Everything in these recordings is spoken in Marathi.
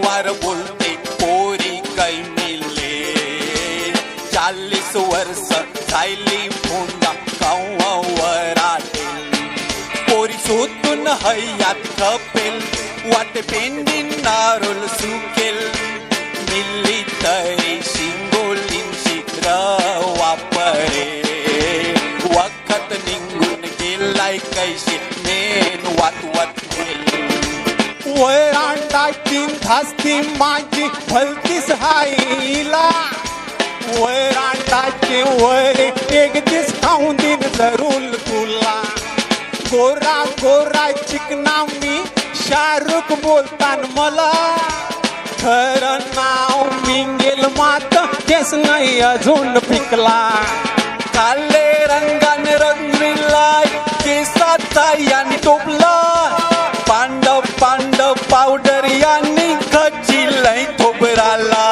वार बोलते पोरी कै मिले 40 वर्ष झाली भोंगा कौवराटेल पोरी सोतून हयात खपेल वाट पेंडी नारोल सुकेल मिली तरी शिंगोलींशी वापरे वखत निघून गेलाय कैशी मेन वात वैरांडाची धास्ती माझी भलतीच हाईला वैरांडाची वर एक दिस खाऊन दिन जरूर तुला गोरा गोरा चिकना मी शाहरुख बोलतान मला खरं नाव मिंगेल मात केस नाही अजून पिकला काले रंगाने रंगविलाय केसाचा याने टोपला पांडव पांडव पावडर यांनी खचिलय थोबराला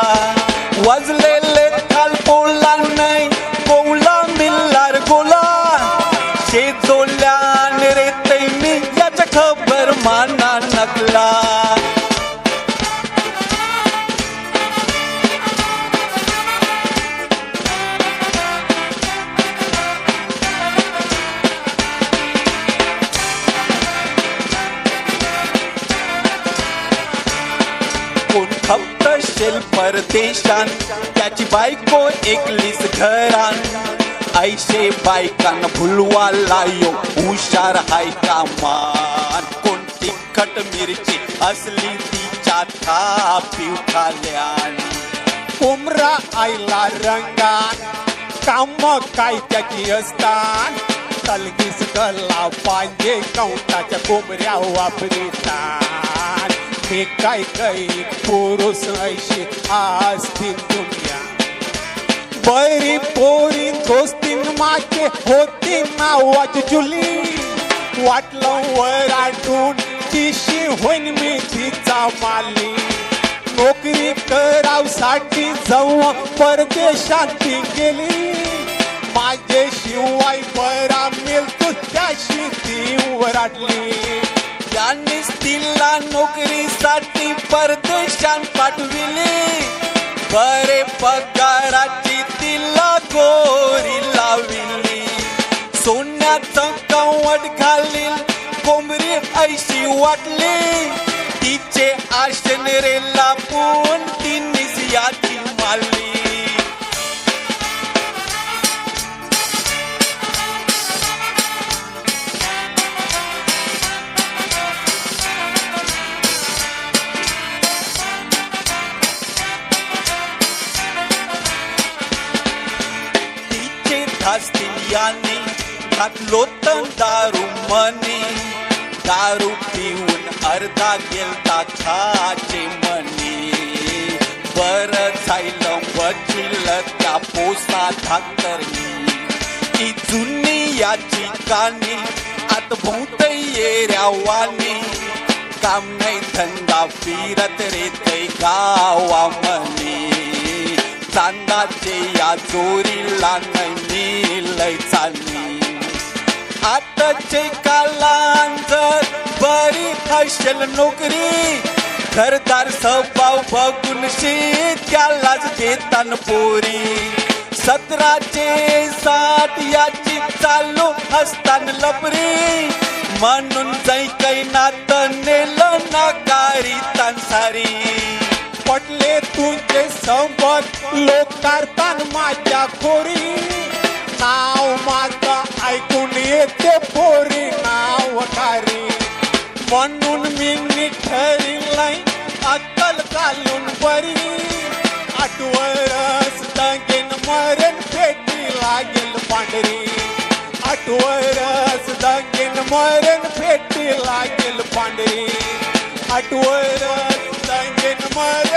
वाजलेले थाल पोला नाही कोवला मिल्लार गोला शेजोल्यान रे तैमी याच्या खबर माना नकला कोण फक्त शेल परदेशान त्याची बायको एकलीच घरान ऐशे बायकान भुलवाला यो हुशार हाय कामान कोण तिखट मिरची असली तिच्या थापी खाल्यान कोमरा आईला रंगान काम काय त्याची असतात तलगीस गला पाहिजे कौंटाच्या कोमऱ्या वापरितात मी काय काही पुरुष ऐशी असतील दुनिया बरी पोरी दोस्तीन माझे होती नावाची जुली वाटलं वराटून तिशी होईन मी तिचा माली नोकरी करावसाठी जाऊ परदेशात ती गेली माझे शिवाय बरा मिळतो त्याशी ती वराटली यांनीच तिला नोकरीसाठी परदेशात पाठविली बरे पगाराची तिला गोरी लाविली सोन्याचं कवट घालील कोंबरी ऐशी वाटली तिचे आशनरे लापून तिनीस याची मारली असतील यांनी घातलो तर दारू मनी दारू पिऊन अर्धा गेलता खाचे मनी बरं झालं वचील त्या पोसा धाकरनी ती जुनी याची कानी आत भूत येऱ्यावानी काम नाही धंदा फिरत रे गावा मनी चांदाचे या जोरीला नाही लय चालली आताचे कालांतर बरी हशल नोकरी घरदार स्वभाव बघून त्यालाच घेतान पोरी 1760 याची चालू असतान लपरी म्हणून जाई काही नातं नेलं नाकारी तानसारी पटले तुझे संबंध लोक करतान माझ्या खोरी नाव माझं ऐकून येते पोरी नाव कारी म्हणून मी ठरलंय अक्कल घालून बरी 8 वर्ष दंगेन मरण फेटी लागेल पांढरी 8 वर्ष दंगेन मरण फेटी लागेल पांढरी 8 वर्ष दंगेन मरण